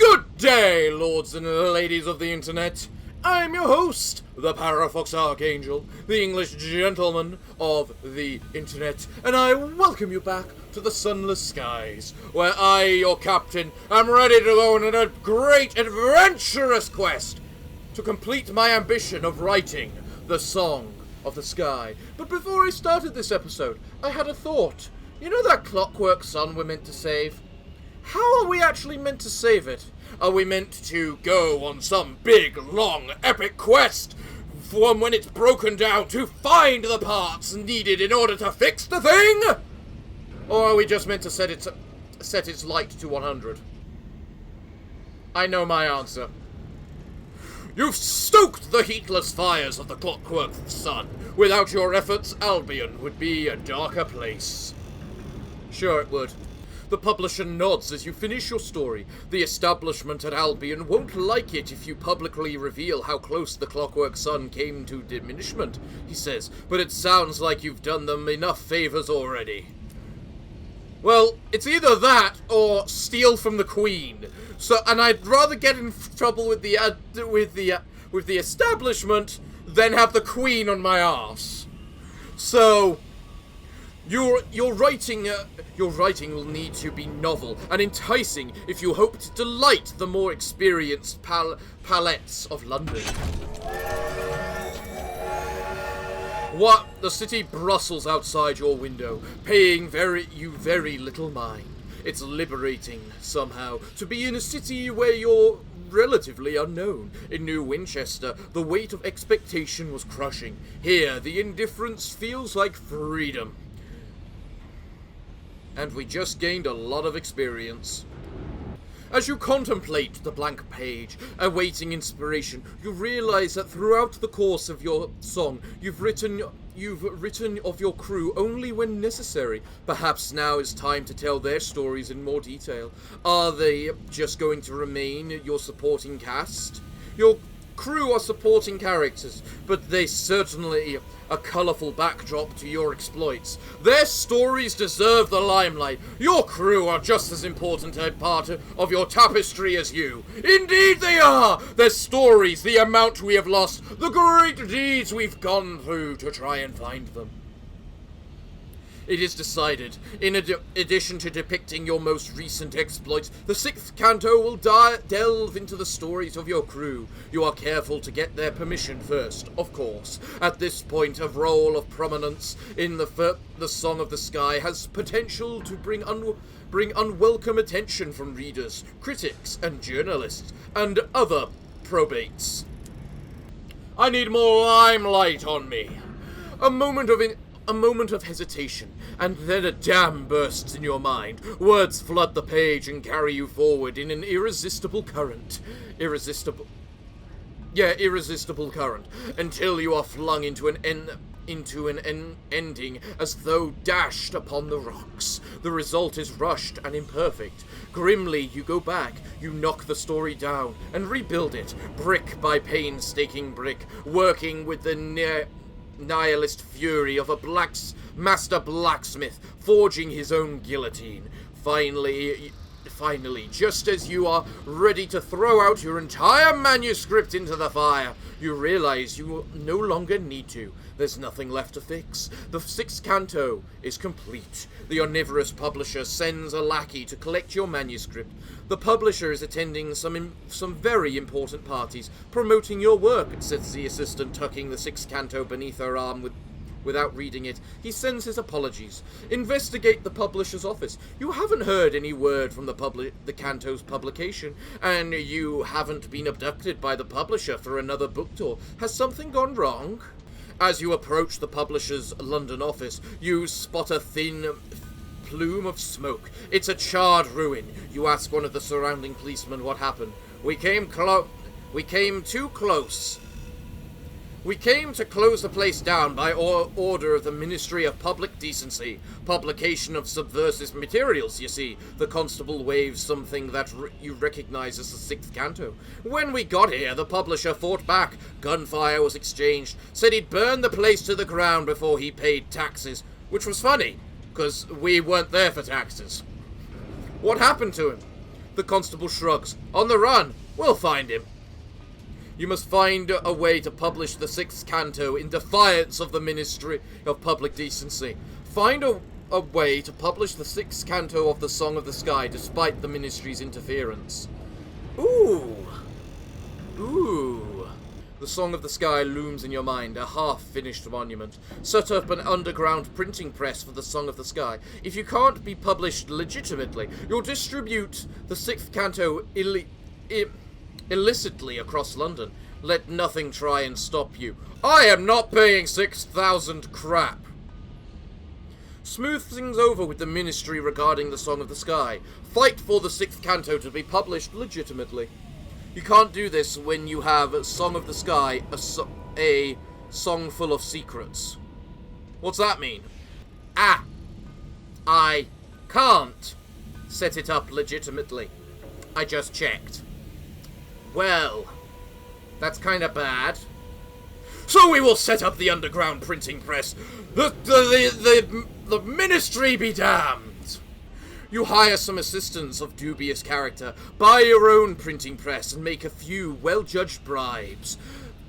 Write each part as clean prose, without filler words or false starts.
Good day, lords and ladies of the internet. I'm your host, the Parafox Archangel, the English gentleman of the internet, and I welcome you back to the sunless skies, where I, your captain, am ready to go on a great adventurous quest to complete my ambition of writing the Song of the Sky. But before I started this episode, I had a thought. You know that clockwork sun we're meant to save? How are we actually meant to save it? Are we meant to go on some big, long, epic quest from when it's broken down to find the parts needed in order to fix the thing? Or are we just meant to set its light to 100? I know my answer. You've stoked the heatless fires of the clockwork sun. Without your efforts, Albion would be a darker place. Sure it would. The publisher nods as you finish your story. The establishment at Albion won't like it if you publicly reveal how close the clockwork sun came to diminishment, he says, but it sounds like you've done them enough favors already. Well, it's either that or steal from the Queen. And I'd rather get in trouble with the establishment than have the Queen on my arse. So Your writing will need to be novel and enticing if you hope to delight the more experienced palettes of London. What? The city brustles outside your window, paying you very little mind. It's liberating, somehow, to be in a city where you're relatively unknown. In New Winchester, the weight of expectation was crushing. Here, the indifference feels like freedom. And we just gained a lot of experience. As you contemplate the blank page, awaiting inspiration, you realize that throughout the course of your song, you've written of your crew only when necessary. Perhaps now is time to tell their stories in more detail. Are they just going to remain your supporting cast? Your crew are supporting characters, but they certainly a colourful backdrop to your exploits. Their stories deserve the limelight. Your crew are just as important a part of your tapestry as you. Indeed they are! Their stories, the amount we have lost, the great deeds we've gone through to try and find them. It is decided, in addition to depicting your most recent exploits, the 6th canto will delve into the stories of your crew. You are careful to get their permission first, of course. At this point, a role of prominence in the Song of the Sky has potential to bring unwelcome attention from readers, critics, and journalists, and other probates. I need more limelight on me. A moment of hesitation, and then a dam bursts in your mind. Words flood the page and carry you forward in an irresistible current. Irresistible current, until you are flung into an ending as though dashed upon the rocks. The result is rushed and imperfect. Grimly, you go back, you knock the story down, and rebuild it, brick by painstaking brick, working with the nihilist fury of a master blacksmith forging his own guillotine. Finally, just as you are ready to throw out your entire manuscript into the fire, you realize you no longer need to. There's nothing left to fix. The 6th canto is complete. The omnivorous publisher sends a lackey to collect your manuscript. The publisher is attending some very important parties, promoting your work, says the assistant, tucking the 6th canto beneath her arm without reading it. He sends his apologies. Investigate the publisher's office. You haven't heard any word from the canto's publication, and you haven't been abducted by the publisher for another book tour. Has something gone wrong? As you approach the publisher's London office, you spot a thin plume of smoke. It's a charred ruin. You ask one of the surrounding policemen what happened. We came too close. We came to close the place down by order of the Ministry of Public Decency. Publication of subversive materials, you see. The constable waves something that you recognize as the 6th canto. When we got here, the publisher fought back. Gunfire was exchanged. Said he'd burn the place to the ground before he paid taxes. Which was funny, because we weren't there for taxes. What happened to him? The constable shrugs. On the run. We'll find him. You must find a way to publish the 6th canto in defiance of the Ministry of Public Decency. Find a way to publish the 6th canto of the Song of the Sky despite the Ministry's interference. Ooh. The Song of the Sky looms in your mind, a half-finished monument. Set up an underground printing press for the Song of the Sky. If you can't be published legitimately, you'll distribute the 6th canto illicitly across London. Let nothing try and stop you. I am not paying 6,000 crap. Smooth things over with the Ministry regarding the Song of the Sky. Fight for the 6th canto to be published legitimately. You can't do this when you have Song of the Sky, a song full of secrets. What's that mean? I can't set it up legitimately. I just checked. Well, that's kind of bad. So we will set up the underground printing press. The Ministry be damned. You hire some assistants of dubious character, buy your own printing press, and make a few well-judged bribes.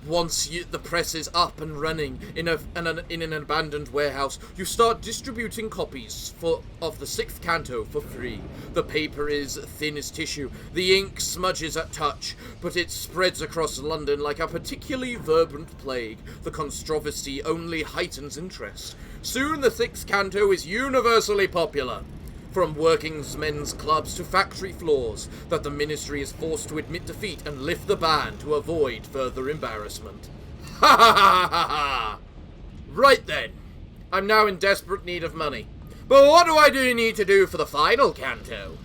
Once the press is up and running in an abandoned warehouse, you start distributing copies of the 6th canto for free. The paper is thin as tissue, the ink smudges at touch, but it spreads across London like a particularly vibrant plague. The controversy only heightens interest. Soon the 6th canto is universally popular. From working men's clubs to factory floors, that the Ministry is forced to admit defeat and lift the ban to avoid further embarrassment. Ha ha ha ha ha! Right then, I'm now in desperate need of money. But what do I need to do for the final canto?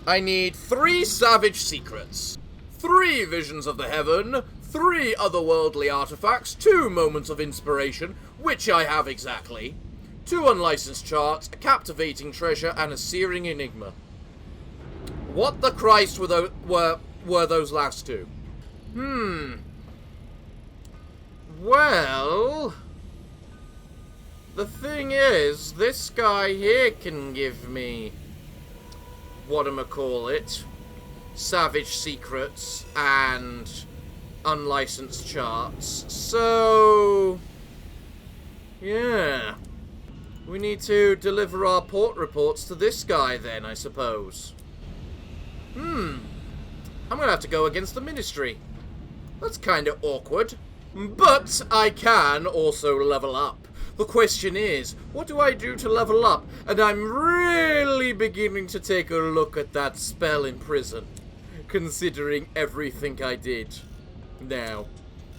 I need 3 savage secrets, 3 visions of the heaven, 3 otherworldly artifacts, 2 moments of inspiration, which I have exactly, 2 unlicensed charts, a captivating treasure, and a searing enigma. What the Christ were those last 2? Well, the thing is, this guy here can give me whatchamacallit, savage secrets and unlicensed charts. So, yeah. We need to deliver our port reports to this guy then, I suppose. I'm gonna have to go against the Ministry. That's kinda awkward. But I can also level up. The question is, what do I do to level up? And I'm really beginning to take a look at that spell in prison, considering everything I did. Now,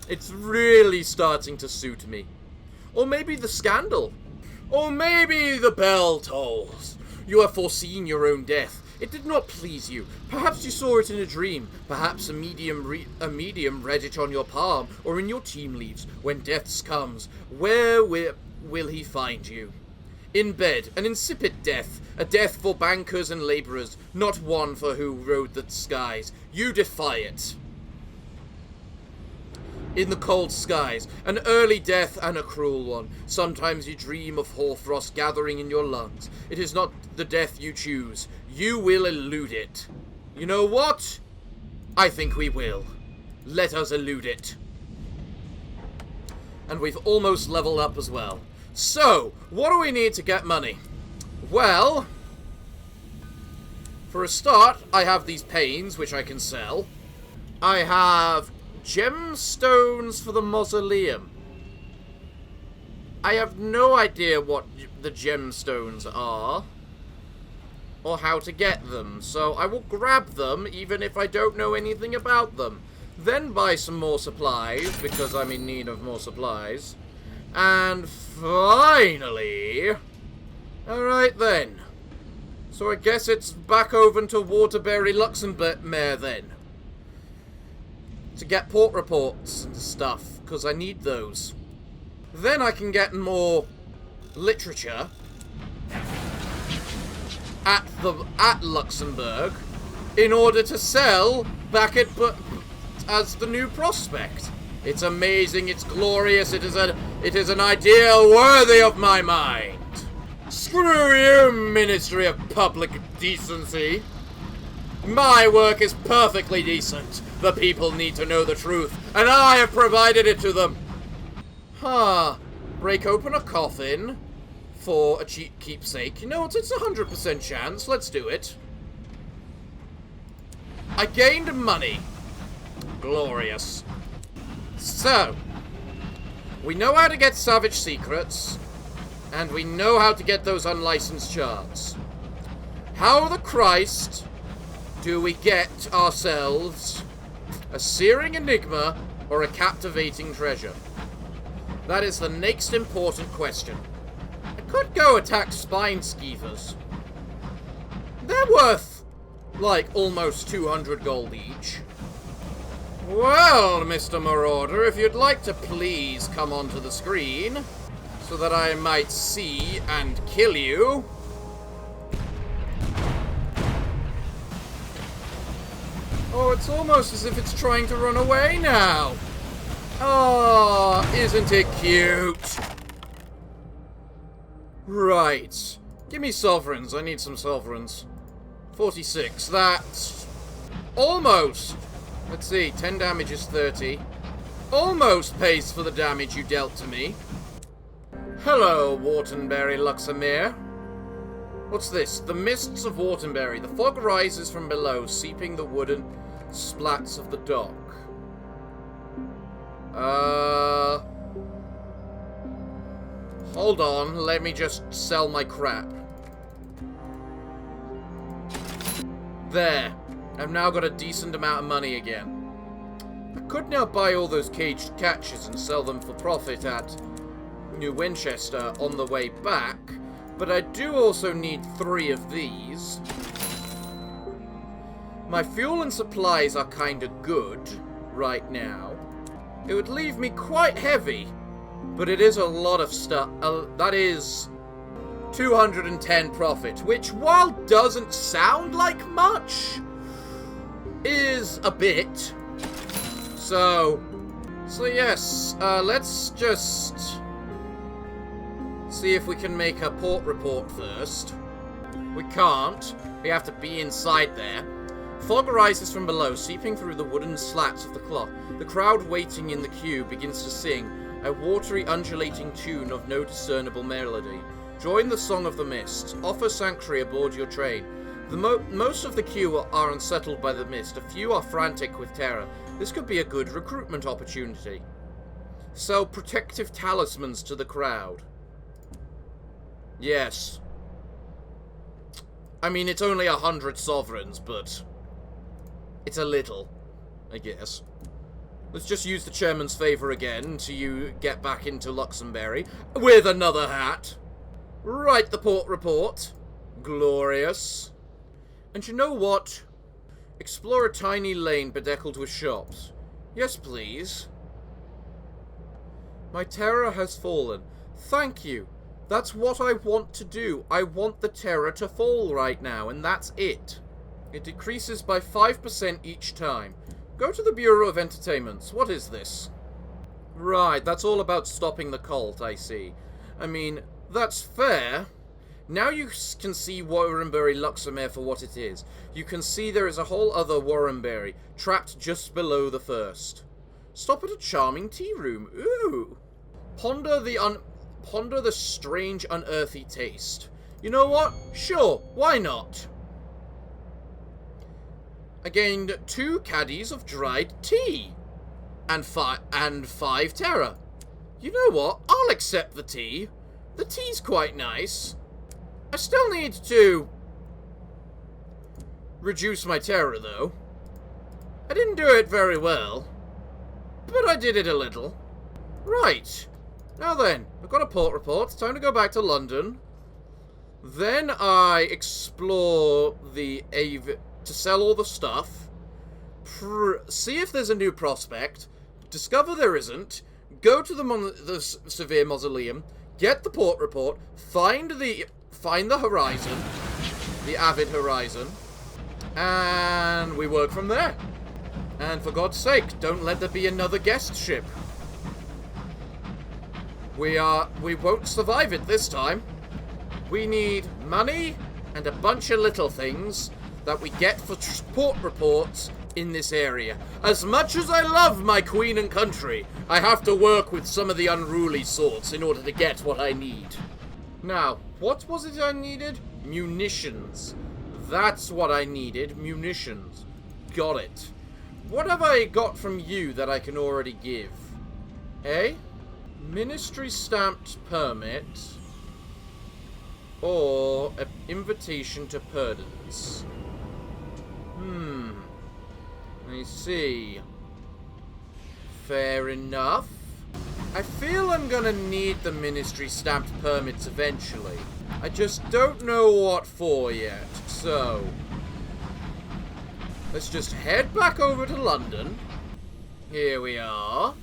it's really starting to suit me. Or maybe the scandal. Or maybe the bell tolls. You have foreseen your own death. It did not please you. Perhaps you saw it in a dream. Perhaps a medium read it on your palm or in your team leaves. When death comes, where will he find you? In bed, an insipid death. A death for bankers and labourers, not one for who rode the skies. You defy it. In the cold skies, an early death and a cruel one. Sometimes you dream of hoarfrost gathering in your lungs. It is not the death you choose. You will elude it. You know what? I think we will. Let us elude it. And we've almost leveled up as well. So, what do we need to get money? Well, for a start, I have these panes, which I can sell. I have gemstones for the mausoleum. I have no idea what the gemstones are or how to get them, so I will grab them even if I don't know anything about them. Then buy some more supplies because I'm in need of more supplies. And finally, alright then. So I guess it's back over to Waterbury, Luxembourg then. To get port reports and stuff, because I need those. Then I can get more literature at Luxembourg in order to sell back as the new prospect. It's amazing, it's glorious, it is an ideal worthy of my mind. Screw you, Ministry of Public Decency. My work is perfectly decent. The people need to know the truth, and I have provided it to them. Break open a coffin for a cheap keepsake. You know what? It's 100% chance. Let's do it. I gained money. Glorious. So, we know how to get savage secrets, and we know how to get those unlicensed shards. How the Christ do we get ourselves a searing enigma or a captivating treasure? That is the next important question. I could go attack spine skeevers. They're worth, like, almost 200 gold each. Well, Mr. Marauder, if you'd like to please come onto the screen so that I might see and kill you. Oh, it's almost as if it's trying to run away now. Oh, isn't it cute? Right. Give me sovereigns. I need some sovereigns. 46. That's almost. Let's see. 10 damage is 30. Almost pays for the damage you dealt to me. Hello, Whartonberry Luxembourg. What's this? The mists of Whartonberry. The fog rises from below, seeping the wooden splats of the dock. Hold on. Let me just sell my crap. There. I've now got a decent amount of money again. I could now buy all those caged catches and sell them for profit at New Winchester on the way back, but I do also need 3 of these. My fuel and supplies are kinda good right now. It would leave me quite heavy, but it is a lot of stuff. That is 210 profit, which, while doesn't sound like much, is a bit. So yes, let's just see if we can make a port report first. We can't. We have to be inside there. Fog rises from below, seeping through the wooden slats of the cloth. The crowd waiting in the queue begins to sing, a watery, undulating tune of no discernible melody. Join the song of the mist. Offer sanctuary aboard your train. Most of the queue are unsettled by the mist. A few are frantic with terror. This could be a good recruitment opportunity. Sell protective talismans to the crowd. Yes. I mean, it's only 100 sovereigns, but it's a little, I guess. Let's just use the chairman's favour again to get back into Luxembourg with another hat. Write the port report. Glorious. And you know what? Explore a tiny lane bedeckled with shops. Yes, please. My terror has fallen. Thank you. That's what I want to do. I want the terror to fall right now, and that's it. It decreases by 5% each time. Go to the Bureau of Entertainments. What is this? Right, that's all about stopping the cult, I see. I mean, that's fair. Now you can see Warrenbury Luxembourg for what it is. You can see there is a whole other Warrenbury, trapped just below the first. Stop at a charming tea room. Ooh. Ponder the strange, unearthly taste. You know what? Sure, why not? I gained 2 caddies of dried tea. And 5 terror. You know what? I'll accept the tea. The tea's quite nice. I still need to reduce my terror, though. I didn't do it very well, but I did it a little. Right. Now then, I've got a port report. It's time to go back to London. Then I explore the Avon to sell all the stuff. See if there's a new prospect. Discover there isn't. Go to the Severe Mausoleum. Get the port report. Find the horizon. The Avid Horizon. And we work from there. And for God's sake, don't let there be another guest ship. We won't survive it this time. We need money and a bunch of little things. that we get for support reports in this area. As much as I love my queen and country, I have to work with some of the unruly sorts in order to get what I need. Now, what was it I needed? Munitions. That's what I needed. Munitions. Got it. What have I got from you that I can already give? Ministry stamped permit. Or an invitation to pardons. I see. Fair enough. I feel I'm gonna need the ministry stamped permits eventually. I just don't know what for yet, so let's just head back over to London. Here we are.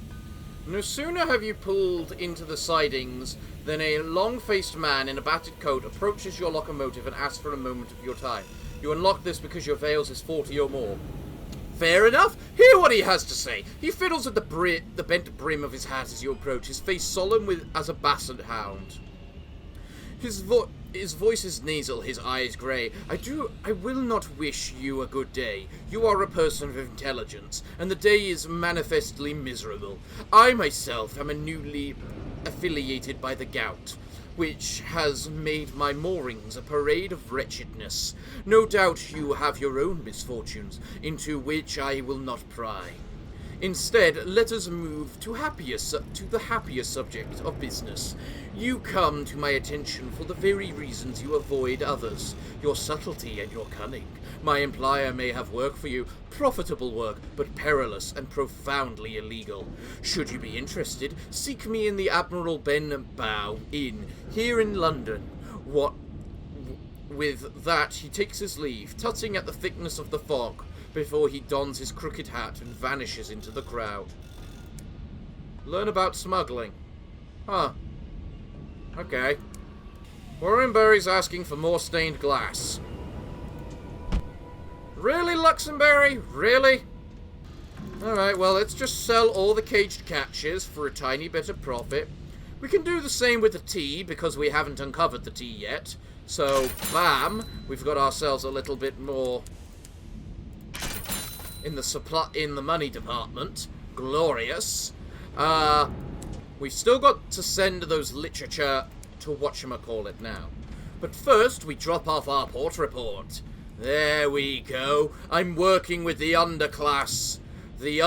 No sooner have you pulled into the sidings than a long-faced man in a battered coat approaches your locomotive and asks for a moment of your time. You unlock this because your Vales is 40 or more. Fair enough. Hear what he has to say. He fiddles at the bent brim of his hat as you approach, his face solemn as a basset hound. His voice is nasal, his eyes grey. I will not wish you a good day. You are a person of intelligence, and the day is manifestly miserable. I myself am a newly affiliated by the gout, which has made my moorings a parade of wretchedness. No doubt you have your own misfortunes, into which I will not pry. Instead, let us move to the happier subject of business. You come to my attention for the very reasons you avoid others, your subtlety and your cunning. My employer may have work for you, profitable work, but perilous and profoundly illegal. Should you be interested, seek me in the Admiral Benbow Inn, here in London. With that, he takes his leave, tutting at the thickness of the fog, before he dons his crooked hat and vanishes into the crowd. Learn about smuggling. Huh. Okay. Warrenbury's asking for more stained glass. Really, Luxembourg? Really? Alright, well, let's just sell all the caged catches for a tiny bit of profit. We can do the same with the tea, because we haven't uncovered the tea yet. So, bam, we've got ourselves a little bit more in the money department. Glorious. We've still got to send those literature to whatchamacallit now. But first, we drop off our port report. There we go. I'm working with the underclass. The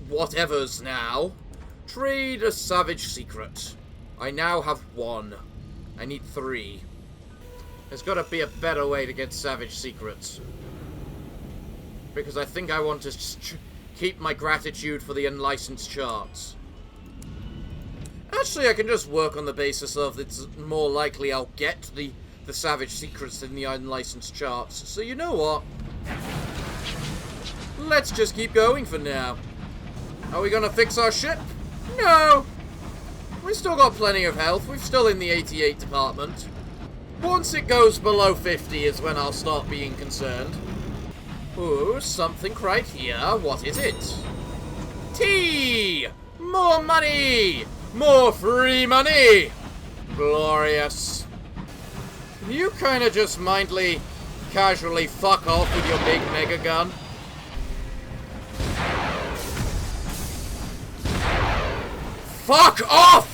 whatevers now. Trade a savage secret. I now have 1. I need 3. There's got to be a better way to get savage secrets. Because I think I want to keep my gratitude for the unlicensed charts. Actually, I can just work on the basis of it's more likely I'll get the savage secrets than the unlicensed charts. So you know what? Let's just keep going for now. Are we gonna fix our ship? No! We've still got plenty of health. We're still in the 88 department. Once it goes below 50 is when I'll start being concerned. Ooh, something right here. What is it? Tea! More money! More free money! Glorious. Can you kind of just casually fuck off with your big mega gun? Fuck off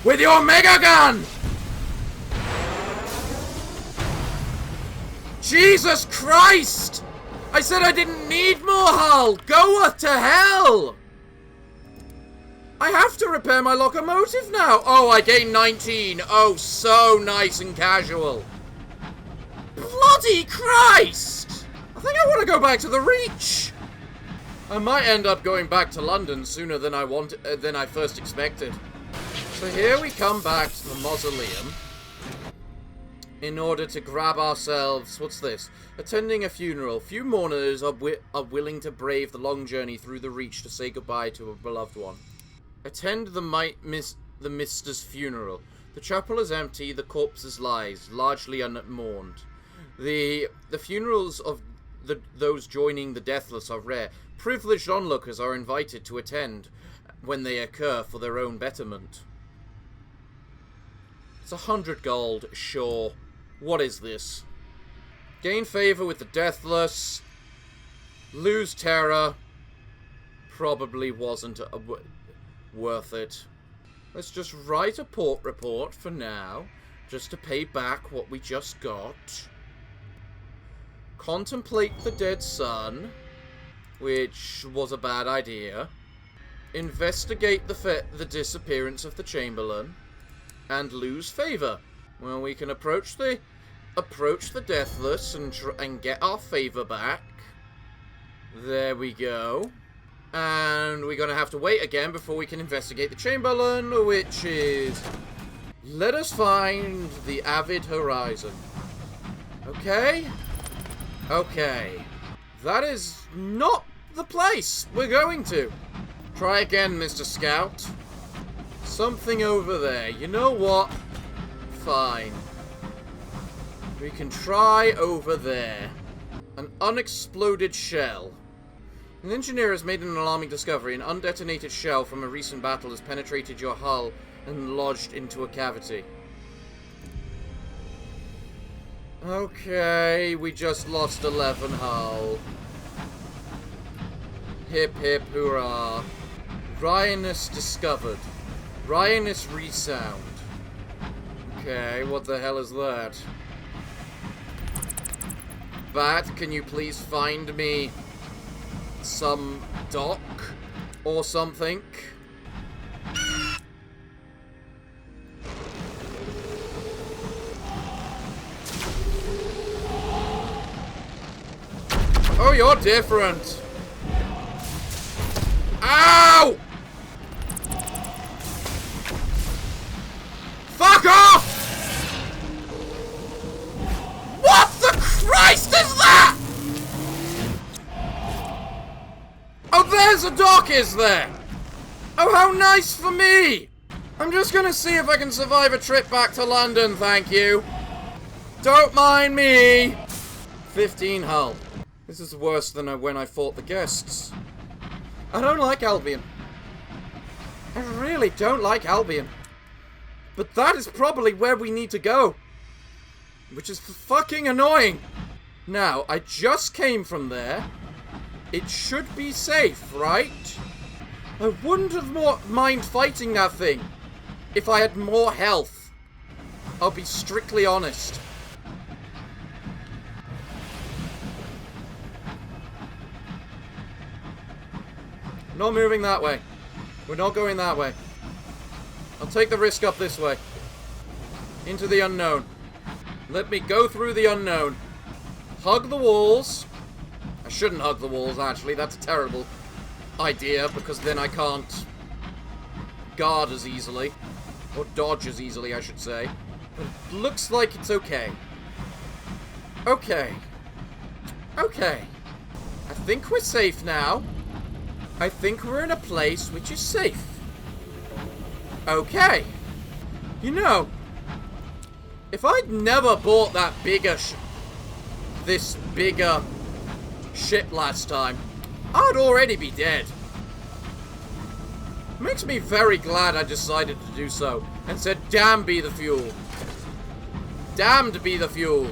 with your mega gun! Jesus Christ! I said I didn't need more hull! Go to hell! I have to repair my locomotive now! Oh, I gained 19. Oh, so nice and casual. Bloody Christ! I think I want to go back to the Reach. I might end up going back to London sooner than I first expected. So here we come back to the mausoleum. In order to grab ourselves... What's this? Attending a funeral. Few mourners are willing to brave the long journey through the Reach to say goodbye to a beloved one. Attend the mister's funeral. The chapel is empty, the corpses lies, largely unmourned. The funerals of those joining the deathless are rare. Privileged onlookers are invited to attend when they occur for their own betterment. It's 100 gold, sure. What is this? Gain favor with the Deathless. Lose terror. Probably wasn't worth it. Let's just write a port report for now. Just to pay back what we just got. Contemplate the dead sun. Which was a bad idea. Investigate the disappearance of the Chamberlain. And lose favor. Well, we can approach the Deathless and get our favor back. There we go. And we're going to have to wait again before we can investigate the Chamberlain, which is... Let us find the Avon Horizon. Okay? Okay. That is not the place we're going to. Try again, Mr. Scout. Something over there. You know what? Fine. We can try over there. An unexploded shell. An engineer has made an alarming discovery. An undetonated shell from a recent battle has penetrated your hull and lodged into a cavity. Okay, we just lost 11 hull. Hip hip hurrah. Ryanus discovered. Ryanus resound. Okay, what the hell is that? Bat, can you please find me some dock or something? Oh, you're different. Ow! Fuck off! What the Christ is that? Oh, there's a dock, is there? Oh, how nice for me! I'm just gonna see if I can survive a trip back to London, thank you. Don't mind me. 15 hull. This is worse than when I fought the guests. I don't like Albion. I really don't like Albion. But that is probably where we need to go. Which is fucking annoying. Now, I just came from there. It should be safe, right? I wouldn't have mind fighting that thing if I had more health. I'll be strictly honest. Not moving that way. We're not going that way. I'll take the risk up this way. Into the unknown. Let me go through the unknown. Hug the walls. I shouldn't hug the walls, actually. That's a terrible idea, because then I can't guard as easily. Or dodge as easily, I should say. But it looks like it's okay. Okay. Okay. I think we're safe now. I think we're in a place which is safe. Okay. You know, if I'd never bought that this bigger ship last time, I'd already be dead. Makes me very glad I decided to do so and said, damn be the fuel. Damned be the fuel.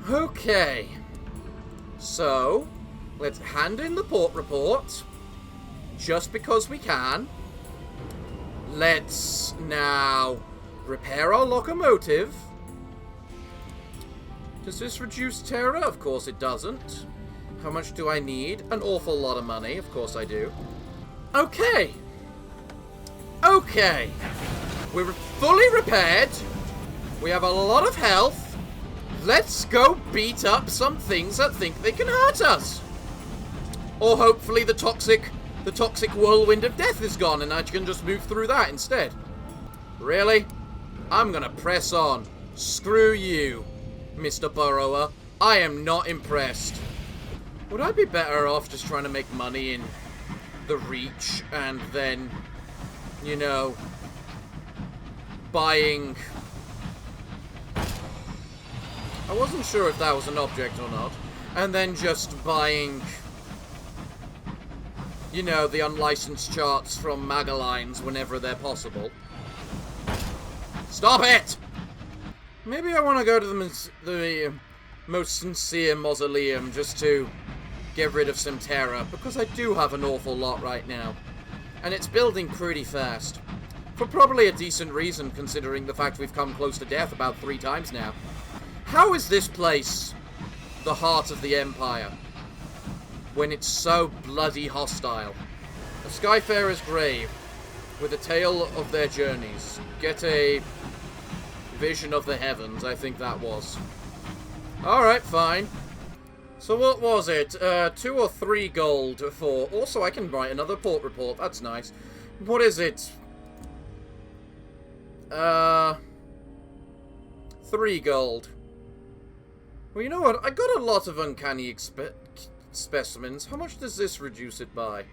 Okay. So, let's hand in the port report. Just because we can. Let's now repair our locomotive. Does this reduce terror? Of course it doesn't. How much do I need? An awful lot of money. Of course I do. Okay. Okay. We're fully repaired. We have a lot of health. Let's go beat up some things that think they can hurt us. Or hopefully the toxic whirlwind of death is gone and I can just move through that instead. Really? I'm gonna press on. Screw you, Mr. Burrower. I am not impressed. Would I be better off just trying to make money in the Reach and then, you know, buying... I wasn't sure if that was an object or not. And then just buying... you know, the unlicensed charts from Magalines whenever they're possible. Stop it! Maybe I want to go to the most sincere mausoleum just to get rid of some terror, because I do have an awful lot right now. And it's building pretty fast. For probably a decent reason, considering the fact we've come close to death about 3 times now. How is this place the heart of the Empire when it's so bloody hostile? A Skyfarer's grave with a tale of their journeys. Get a vision of the heavens, I think that was. Alright, fine. So what was it? 2 or 3 gold for... Also, I can write another port report. That's nice. What is it? 3 gold. Well, you know what? I got a lot of uncanny specimens. How much does this reduce it by?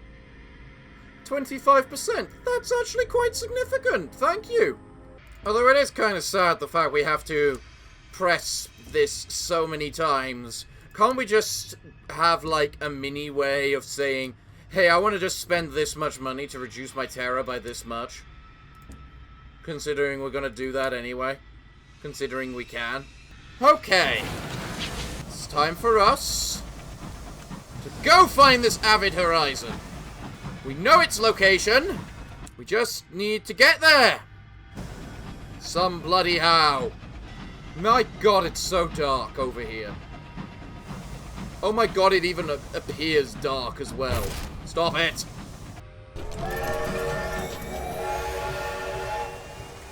25%. That's actually quite significant. Thank you. Although it is kind of sad the fact we have to press this so many times. Can't we just have, like, a mini way of saying, hey, I want to just spend this much money to reduce my terror by this much? Considering we're going to do that anyway. Considering we can. Okay. It's time for us to go find this Avon Horizon. We know its location. We just need to get there. Some bloody how. My god, it's so dark over here. Oh my god, it even appears dark as well. Stop it!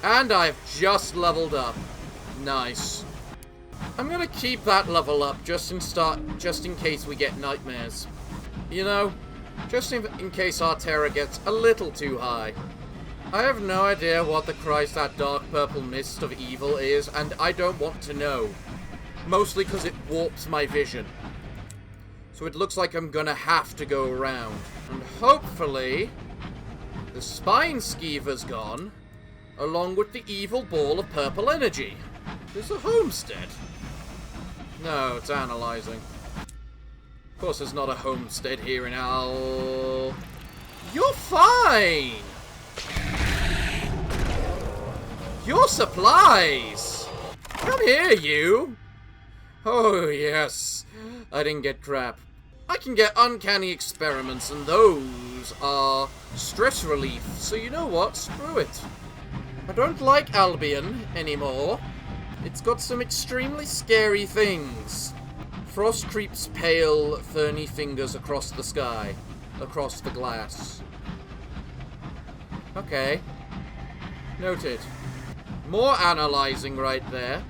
And I've just leveled up. Nice. I'm gonna keep that level up just in case we get nightmares. You know, just in case our terror gets a little too high. I have no idea what the Christ that dark purple mist of evil is, and I don't want to know. Mostly because it warps my vision. So it looks like I'm gonna have to go around. And hopefully, the spine skeever's gone, along with the evil ball of purple energy. There's a homestead. No, it's analyzing. Of course there's not a homestead here in Al... You're fine! Your supplies! Come here, you! Oh, yes. I didn't get crap. I can get uncanny experiments, and those are stress relief. So you know what? Screw it. I don't like Albion anymore. It's got some extremely scary things. Frost creeps pale, ferny fingers across the sky. Across the glass. Okay. Noted. More analyzing right there.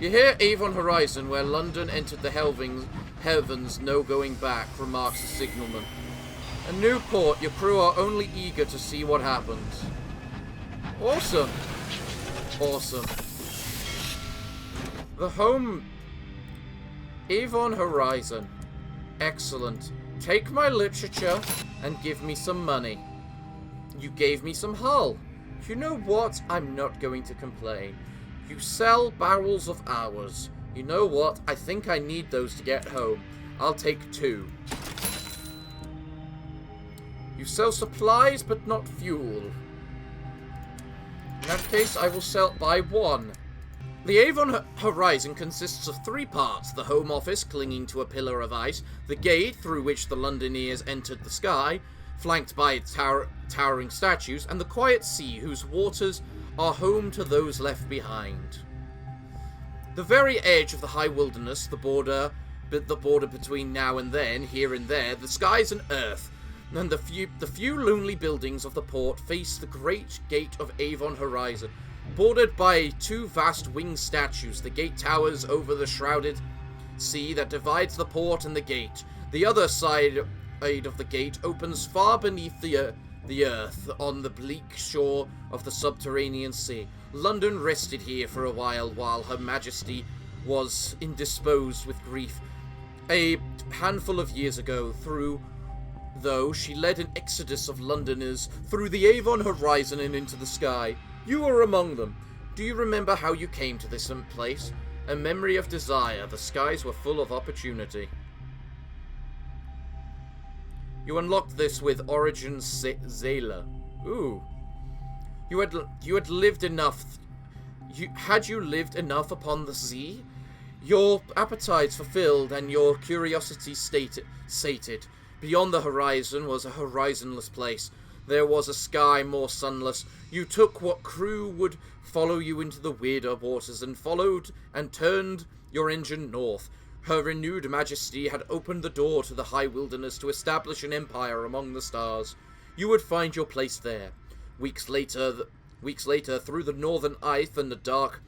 You hear Avon Horizon, where London entered the heavens, no going back, remarks the signalman. A new port, your crew are only eager to see what happens. Awesome. Awesome. The home... Avon Horizon. Excellent. Take my literature and give me some money. You gave me some hull. You know what? I'm not going to complain. You sell barrels of hours. You know what? I think I need those to get home. I'll take 2. You sell supplies, but not fuel. In that case, I will buy 1. The Avon Horizon consists of 3 parts. The home office, clinging to a pillar of ice. The gate, through which the Londoners entered the sky, flanked by its towering statues. And the quiet sea, whose waters are home to those left behind. The very edge of the high wilderness, the border between now and then, here and there, the skies and earth, and the few lonely buildings of the port face the great gate of Avon Horizon, bordered by 2 vast winged statues. The gate towers over the shrouded sea that divides the port and the gate. The other side of the gate opens far beneath the earth, on the bleak shore of the subterranean sea. London rested here for a while Her Majesty was indisposed with grief. A handful of years ago, though she led an exodus of Londoners through the Avon Horizon and into the sky. You were among them. Do you remember how you came to this place? A memory of desire. The skies were full of opportunity. You unlocked this with Origin Zayla. Ooh. You had lived enough. Had you lived enough upon the sea? Your appetites fulfilled and your curiosity sated. Beyond the horizon was a horizonless place. There was a sky more sunless. You took what crew would follow you into the weirder waters and followed and turned your engine north. Her renewed majesty had opened the door to the high wilderness to establish an empire among the stars. You would find your place there. Weeks later, through the northern ice and the dark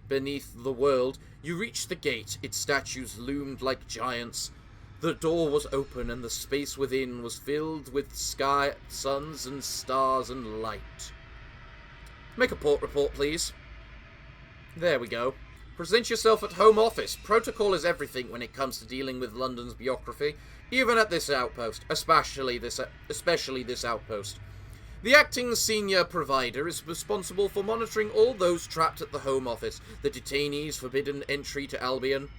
beneath the world, you reached the gate. Its statues loomed like giants. The door was open, and the space within was filled with sky, suns, and stars and light. Make a port report, please. There we go. Present yourself at Home Office. Protocol is everything when it comes to dealing with London's bureaucracy, even at this outpost, especially this outpost. The acting senior provider is responsible for monitoring all those trapped at the Home Office, the detainees forbidden entry to Albion.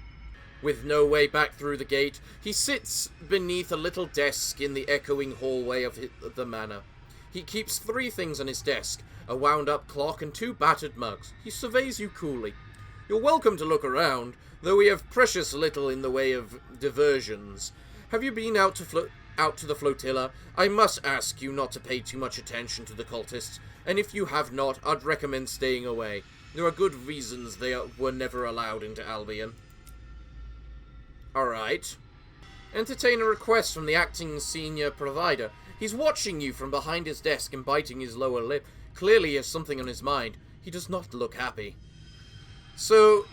With no way back through the gate, he sits beneath a little desk in the echoing hallway of the manor. He keeps 3 things on his desk, a wound-up clock and 2 battered mugs. He surveys you coolly. You're welcome to look around, though we have precious little in the way of diversions. Have you been out to the flotilla? I must ask you not to pay too much attention to the cultists, and if you have not, I'd recommend staying away. There are good reasons they were never allowed into Albion. Alright. Entertain a request from the acting senior provider. He's watching you from behind his desk and biting his lower lip. Clearly he has something on his mind. He does not look happy. So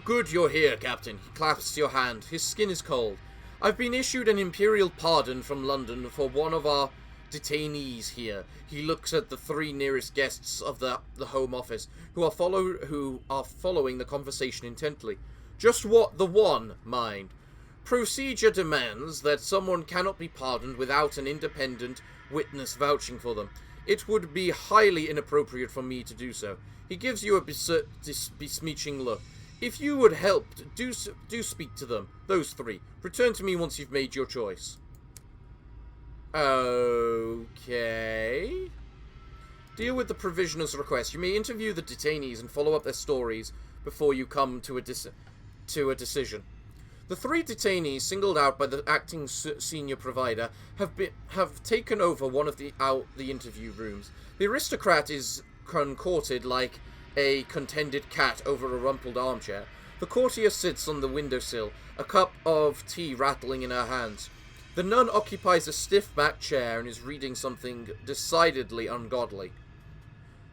good you're here, Captain. He clasps your hand. His skin is cold. I've been issued an imperial pardon from London for one of our detainees here. He looks at the 3 nearest guests of the Home Office, who are following the conversation intently. Just what the one, mind. Procedure demands that someone cannot be pardoned without an independent witness vouching for them. It would be highly inappropriate for me to do so. He gives you a besmeeching look. If you would help, do speak to them, those 3. Return to me once you've made your choice. Okay. Deal with the provisioner's request. You may interview the detainees and follow up their stories before you come to a decision. The 3 detainees singled out by the acting senior provider have taken over one of the interview rooms. The aristocrat is contorted like a contented cat over a rumpled armchair. The courtier sits on the windowsill, a cup of tea rattling in her hands. The nun occupies a stiff-backed chair and is reading something decidedly ungodly.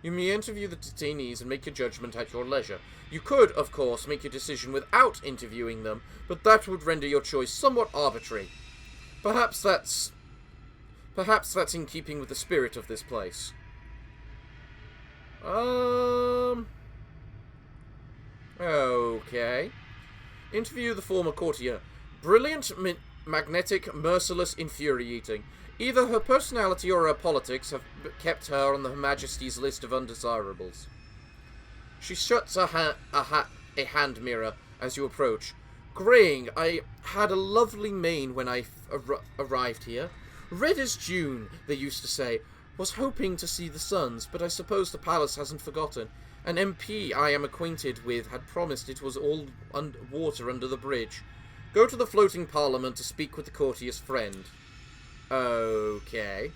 You may interview the detainees and make your judgment at your leisure. You could, of course, make your decision without interviewing them, but that would render your choice somewhat arbitrary. Perhaps that's in keeping with the spirit of this place. Okay. Interview the former courtier. Brilliant, magnetic, merciless, infuriating. Either her personality or her politics have kept her on Her Majesty's list of undesirables. She shuts a hand mirror as you approach. Graying, I had a lovely mane when I arrived here. Red as June, they used to say. Was hoping to see the suns, but I suppose the palace hasn't forgotten. An MP I am acquainted with had promised it was all water under the bridge. Go to the floating parliament to speak with the courtier's friend. Okay.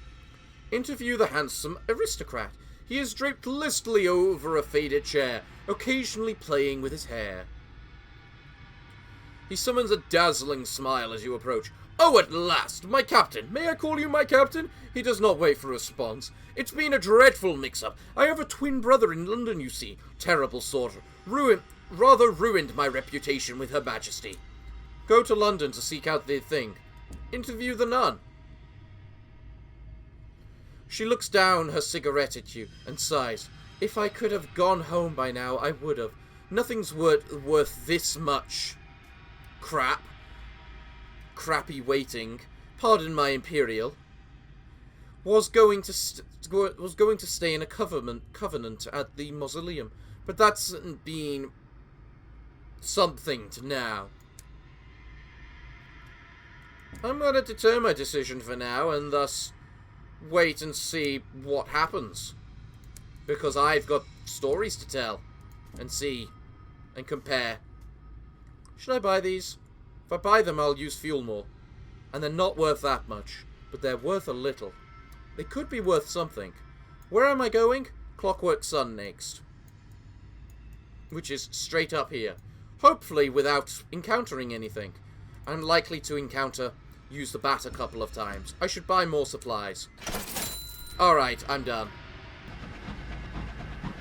Interview the handsome aristocrat. He is draped listily over a faded chair, occasionally playing with his hair. He summons a dazzling smile as you approach. Oh, at last! My captain! May I call you my captain? He does not wait for a response. It's been a dreadful mix-up. I have a twin brother in London, you see. Terrible sort. Rather ruined my reputation with Her Majesty. Go to London to seek out the thing. Interview the nun. She looks down her cigarette at you and sighs. If I could have gone home by now, I would have. Nothing's worth this much crappy waiting. Pardon my imperial. Was going to stay in a covenant at the mausoleum, but that's been something to now. I'm going to deter my decision for now, and thus wait and see what happens. Because I've got stories to tell, and see, and compare. Should I buy these? If I buy them, I'll use fuel more. And they're not worth that much, but they're worth a little. They could be worth something. Where am I going? Clockwork Sun next. Which is straight up here. Hopefully without encountering anything. I'm likely to use the bat a couple of times. I should buy more supplies. Alright, I'm done.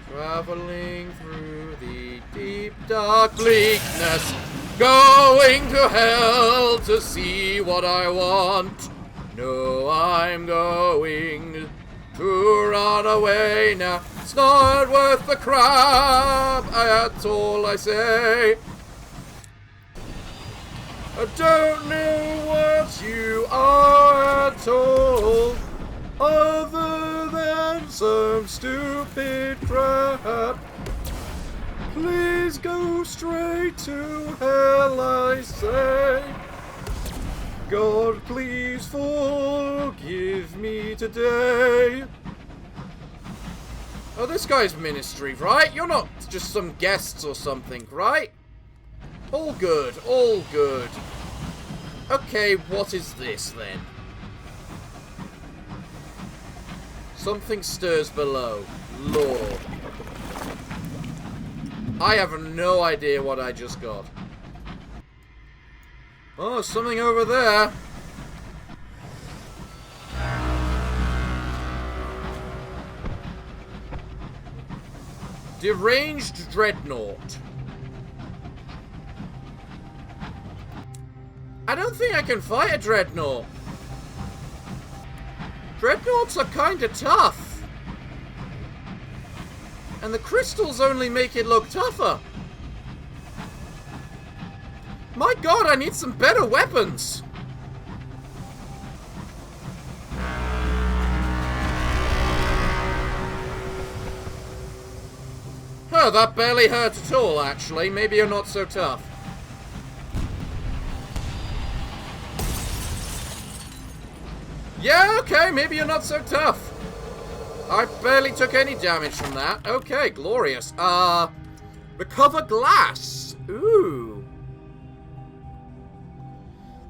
Traveling through the deep dark bleakness, going to hell to see what I want. No, I'm going to run away now. It's not worth the crap, that's all I say. I don't know what you are at all, other than some stupid crap. Please go straight to hell, I say. God, please forgive me today. Oh, this guy's ministry, right? You're not just some guests or something, right? All good, all good. Okay, what is this then? Something stirs below. Lord. I have no idea what I just got. Oh, something over there. Deranged Dreadnought. I don't think I can fight a Dreadnought. Dreadnoughts are kinda tough. And the crystals only make it look tougher. My god, I need some better weapons. Oh, that barely hurt at all, actually. Maybe you're not so tough. Yeah, okay, maybe you're not so tough. I barely took any damage from that. Okay, glorious. Recover glass. Ooh.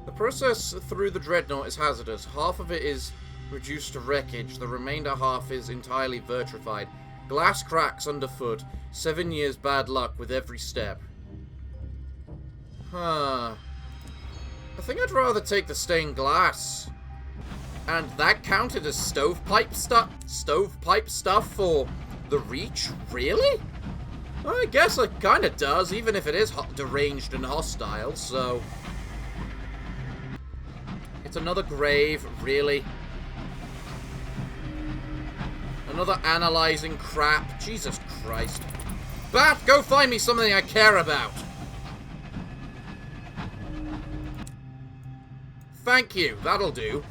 The process through the Dreadnought is hazardous. Half of it is reduced to wreckage. The remainder half is entirely vitrified. Glass cracks underfoot. 7 years bad luck with every step. Huh. I think I'd rather take the stained glass. And that counted as stovepipe stuff for the Reach? Really? Well, I guess it kind of does, even if it is deranged and hostile, so... It's another grave, really? Another analyzing crap. Jesus Christ. Bat, go find me something I care about! Thank you, that'll do.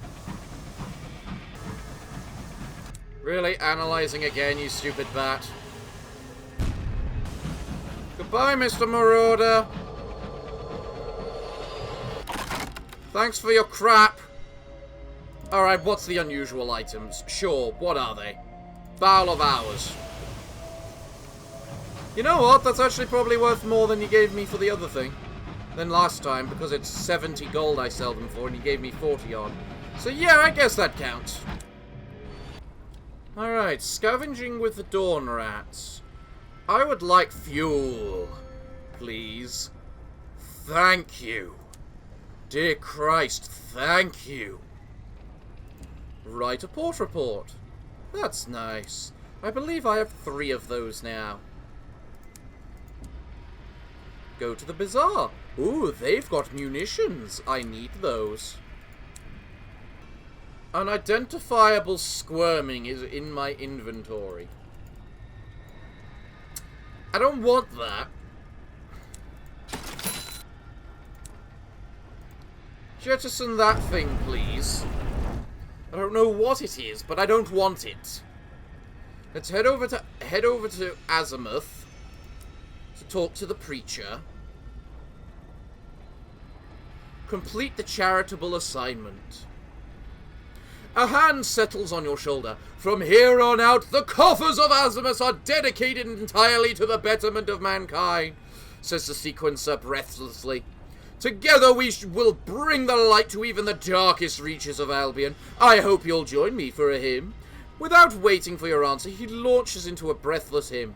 Really? Analyzing again, you stupid bat. Goodbye, Mr. Marauder. Thanks for your crap. Alright, what's the unusual items? Sure, what are they? Bowl of Hours. You know what? That's actually probably worth more than you gave me for the other thing. Than last time, because it's 70 gold I sell them for, and you gave me 40 odd. So yeah, I guess that counts. Alright, scavenging with the Dawn Rats. I would like fuel, please. Thank you. Dear Christ, thank you. Write a port report. That's nice. I believe I have 3 of those now. Go to the bazaar. Ooh, they've got munitions. I need those. Unidentifiable squirming is in my inventory. I don't want that. Jettison that thing, please. I don't know what it is, but I don't want it. Let's head over to Azimuth to talk to the preacher. Complete the charitable assignment. A hand settles on your shoulder. From here on out, the coffers of Azimuth are dedicated entirely to the betterment of mankind. says the sequencer breathlessly. Together we will bring the light to even the darkest reaches of Albion. I hope you'll join me for a hymn. Without waiting for your answer, he launches into a breathless hymn.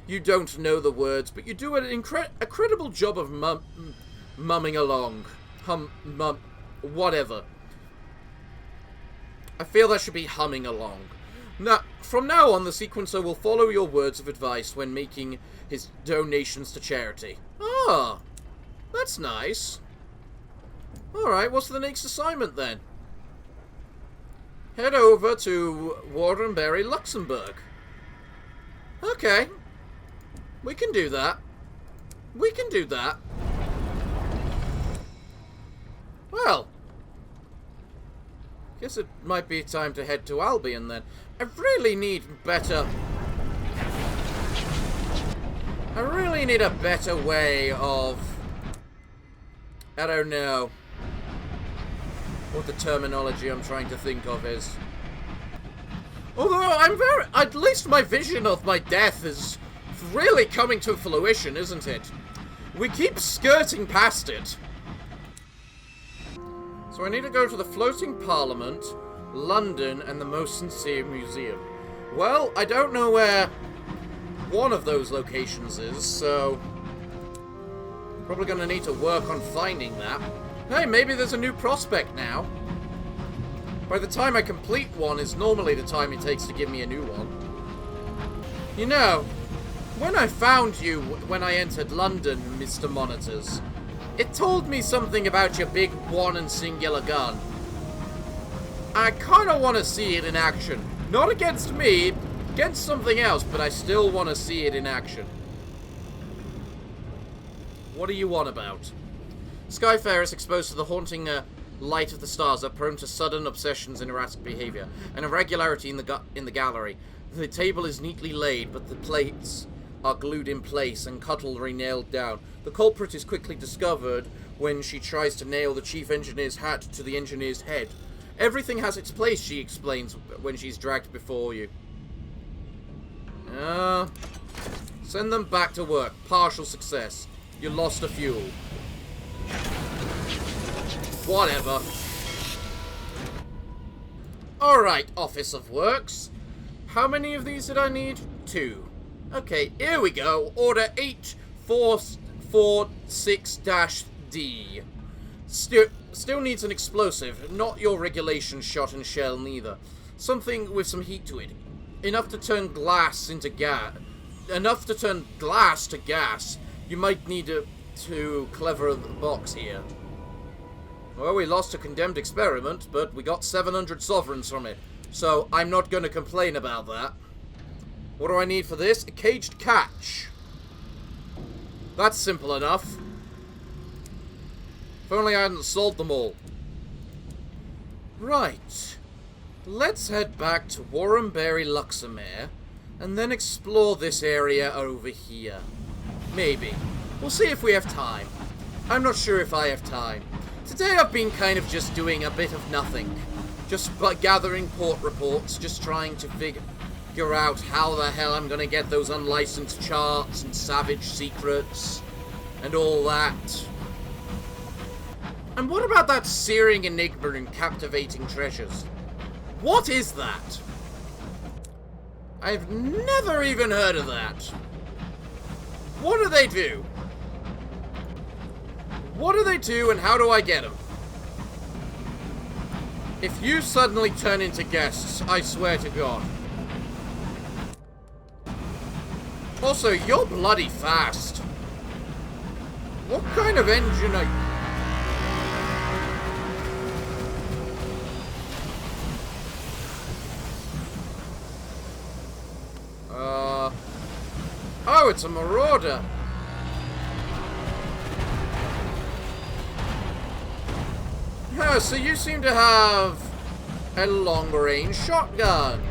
You don't know the words, but you do an incredible job of mumming along. Whatever. I feel that should be humming along. Now, from now on, the sequencer will follow your words of advice when making his donations to charity. Ah, that's nice. Alright, what's the next assignment then? Head over to Wardenberry, Luxembourg. Okay. We can do that. We can do that. Well, guess it might be time to head to Albion then. I really need a better way of... I don't know what the terminology I'm trying to think of is. Although at least my vision of my death is really coming to fruition, isn't it? We keep skirting past it. So I need to go to the Floating Parliament, London, and the Most Sincere Museum. Well, I don't know where one of those locations is, so probably going to need to work on finding that. Hey, maybe there's a new prospect now. By the time I complete one is normally the time it takes to give me a new one. You know, when I found you when I entered London, Mr. Monitors, it told me something about your big one and singular gun. I kind of want to see it in action. Not against me, against something else, but I still want to see it in action. What do you want about? Skyfarers exposed to the haunting light of the stars are prone to sudden obsessions and erratic behavior, and irregularity in the gallery. The table is neatly laid, but the plates are glued in place and cutlery nailed down. The culprit is quickly discovered when she tries to nail the chief engineer's hat to the engineer's head. Everything has its place, she explains when she's dragged before you. Send them back to work. Partial success. You lost a fuel. Whatever. Alright, Office of Works. How many of these did I need? 2. Okay, here we go. Order 8446-D. Still needs an explosive. Not your regulation shot and shell, neither. Something with some heat to it. Enough to turn glass into gas. Enough to turn glass to gas. You might need to clever the box here. Well, we lost a condemned experiment, but we got 700 sovereigns from it. So, I'm not going to complain about that. What do I need for this? A caged catch. That's simple enough. If only I hadn't sold them all. Right. Let's head back to Warrenberry, Luxembourg, and then explore this area over here. Maybe. We'll see if we have time. I'm not sure if I have time. Today I've been kind of just doing a bit of nothing. Just gathering port reports, just trying to figure out how the hell I'm gonna get those unlicensed charts and savage secrets and all that. And what about that searing enigma and captivating treasures? What is that? I've never even heard of that. What do they do? What do they do and how do I get them? If you suddenly turn into guests, I swear to God. Also, you're bloody fast. What kind of engine are you? Oh, it's a marauder. Yeah, so you seem to have a long-range shotgun.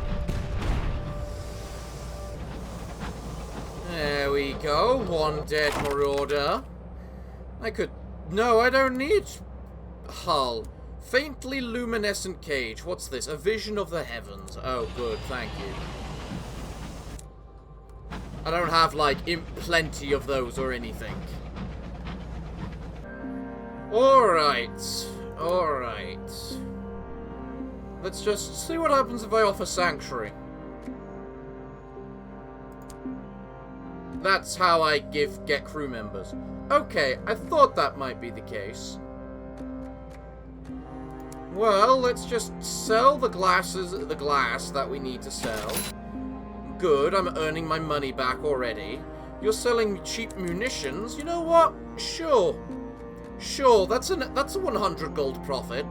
There we go. One dead marauder. No, I don't need hull. Faintly luminescent cage. What's this? A vision of the heavens. Oh, good. Thank you. I don't have, like, plenty of those or anything. Alright. Alright. Let's just see what happens if I offer sanctuary. That's how I get crew members. Okay, I thought that might be the case. Well, let's just sell the glass that we need to sell. Good, I'm earning my money back already. You're selling cheap munitions. You know what? Sure. Sure, that's a 100 gold profit.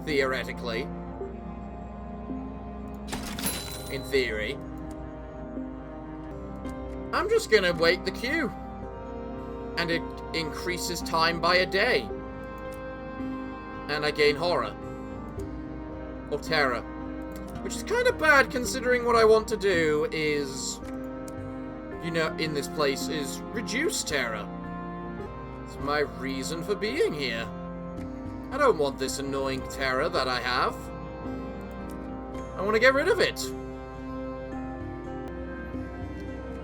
Theoretically. In theory. I'm just gonna wait the queue. And it increases time by a day. And I gain horror. Or terror. Which is kind of bad considering what I want to do is, you know, in this place is reduce terror. It's my reason for being here. I don't want this annoying terror that I have. I want to get rid of it.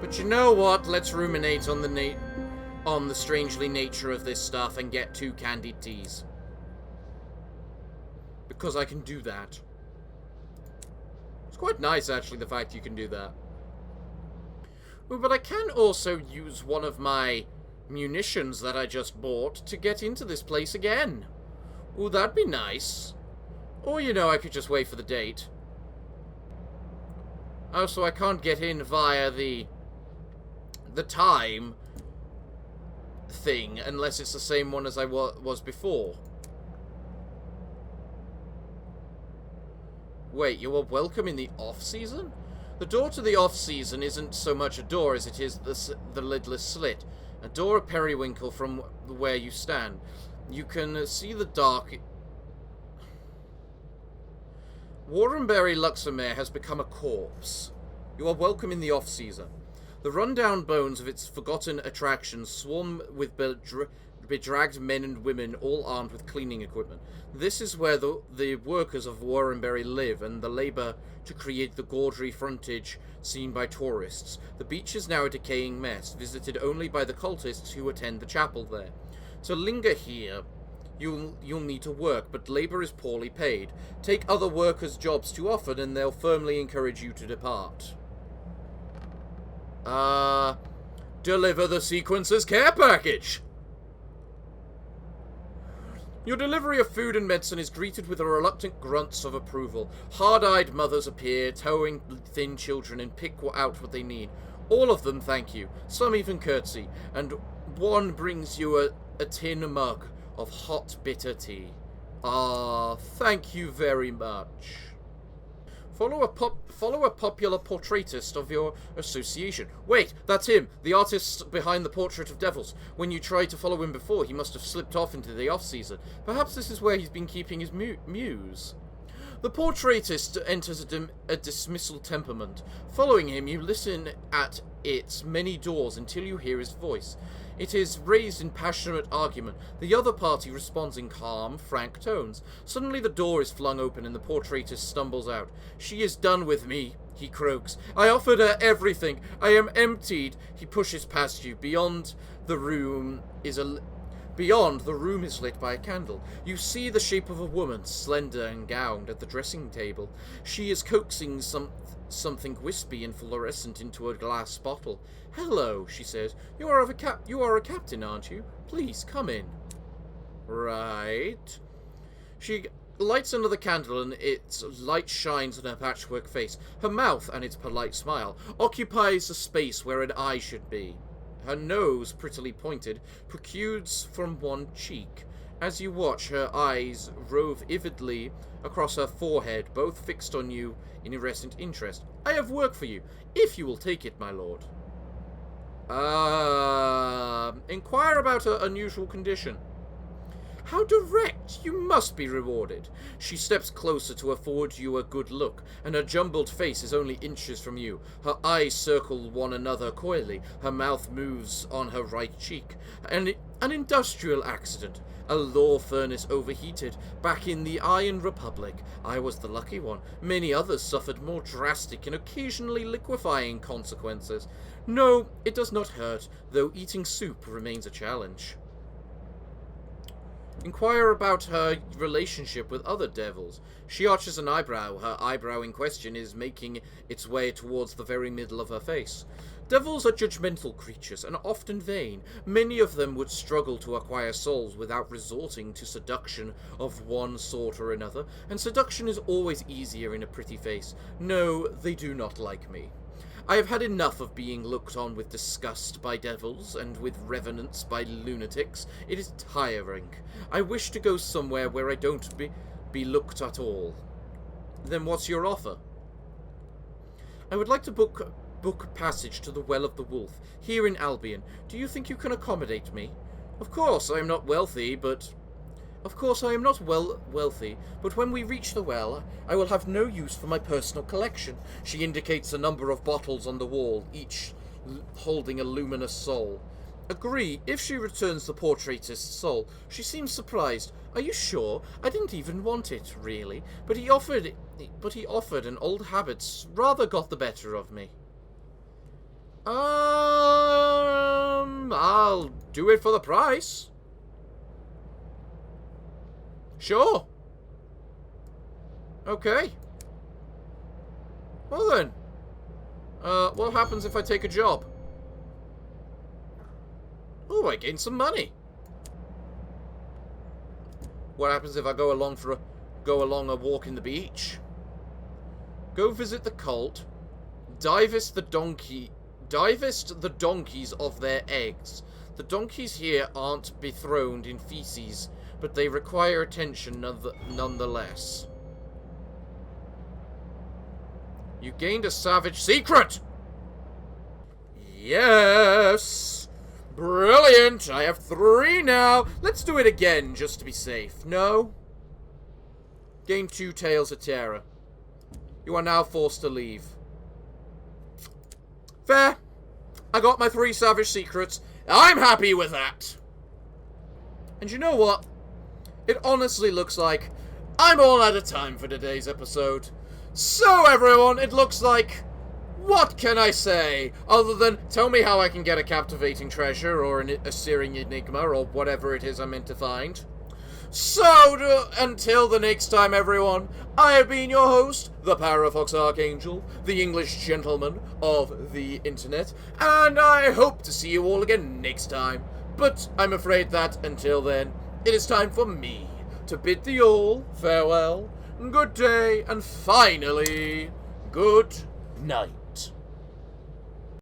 But you know what? Let's ruminate on the strangely nature of this stuff and get 2 candied teas. Because I can do that. It's quite nice, actually, the fact you can do that. Ooh, but I can also use one of my munitions that I just bought to get into this place again. Ooh, that'd be nice. Or, you know, I could just wait for the date. Oh, so I can't get in via the time thing unless it's the same one as I was before. Wait, you are welcome in the off-season? The door to the off-season isn't so much a door as it is the lidless slit. A door of periwinkle from where you stand. You can see the dark... Warrenberry Luxembourg has become a corpse. You are welcome in the off-season. The run-down bones of its forgotten attractions swarm with bedraggled men and women, all armed with cleaning equipment. This is where the workers of Warrenberry live, and the labour to create the gaudry frontage seen by tourists. The beach is now a decaying mess, visited only by the cultists who attend the chapel there. To linger here, you'll need to work, but labour is poorly paid. Take other workers' jobs too often, and they'll firmly encourage you to depart. Deliver the sequencer's care package! Your delivery of food and medicine is greeted with reluctant grunts of approval. Hard-eyed mothers appear, towing thin children, and pick out what they need. All of them thank you. Some even curtsy. And one brings you a tin mug of hot bitter tea. Ah, thank you very much. Follow a popular portraitist of your association. Wait, that's him, the artist behind the portrait of devils. When you tried to follow him before, he must have slipped off into the off-season. Perhaps this is where he's been keeping his muse. The portraitist enters a dismissal temperament. Following him, you listen at its many doors until you hear his voice. It is raised in passionate argument. The other party responds in calm, frank tones. Suddenly the door is flung open and the portraitist stumbles out. She is done with me, he croaks. I offered her everything. I am emptied. He pushes past you. Beyond, the room is lit by a candle. You see the shape of a woman, slender and gowned, at the dressing table. She is coaxing something wispy and fluorescent into a glass bottle. Hello, she says. You are a captain, aren't you? Please, come in. Right. She lights another candle and its light shines on her patchwork face. Her mouth, and its polite smile, occupies the space where an eye should be. Her nose, prettily pointed, protrudes from one cheek. As you watch, her eyes rove vividly across her forehead, both fixed on you in irreverent interest. I have work for you, if you will take it, my lord. Inquire about her unusual condition. How direct! You must be rewarded. She steps closer to afford you a good look, and her jumbled face is only inches from you. Her eyes circle one another coyly. Her mouth moves on her right cheek. An industrial accident. A law furnace overheated. Back in the Iron Republic, I was the lucky one. Many others suffered more drastic and occasionally liquefying consequences. No, it does not hurt, though eating soup remains a challenge. Inquire about her relationship with other devils. She arches an eyebrow. Her eyebrow in question is making its way towards the very middle of her face. Devils are judgmental creatures, and often vain. Many of them would struggle to acquire souls without resorting to seduction of one sort or another, and seduction is always easier in a pretty face. No, they do not like me. I have had enough of being looked on with disgust by devils, and with revenants by lunatics. It is tiring. I wish to go somewhere where I don't be looked at all. Then what's your offer? I would like to book passage to the Well of the Wolf, here in Albion. Do you think you can accommodate me? Of course, I am not wealthy, but when we reach the well, I will have no use for my personal collection. She indicates a number of bottles on the wall, each holding a luminous soul. Agree, if she returns the portraitist's soul. She seems surprised. Are you sure? I didn't even want it, really. But he offered, and old habits rather got the better of me. I'll do it for the price. Sure. Okay. Well then. What happens if I take a job? Oh, I gain some money. What happens if I go along a walk in the beach? Go visit the cult. Divest the donkeys of their eggs. The donkeys here aren't dethroned in feces, but they require attention nonetheless. You gained a savage secret! Yes! Brilliant! I have 3 now. Let's do it again, just to be safe. No? Gain 2 Tales of Terror. You are now forced to leave. Fair. I got my 3 savage secrets. I'm happy with that. And you know what? It honestly looks like I'm all out of time for today's episode. So everyone, it looks like... What can I say, other than tell me how I can get a captivating treasure, or a searing enigma, or whatever it is I'm meant to find. So, until the next time, everyone, I have been your host, the Parafox Archangel, the English gentleman of the internet, and I hope to see you all again next time. But I'm afraid that, until then, it is time for me to bid thee all farewell, good day, and finally, good night.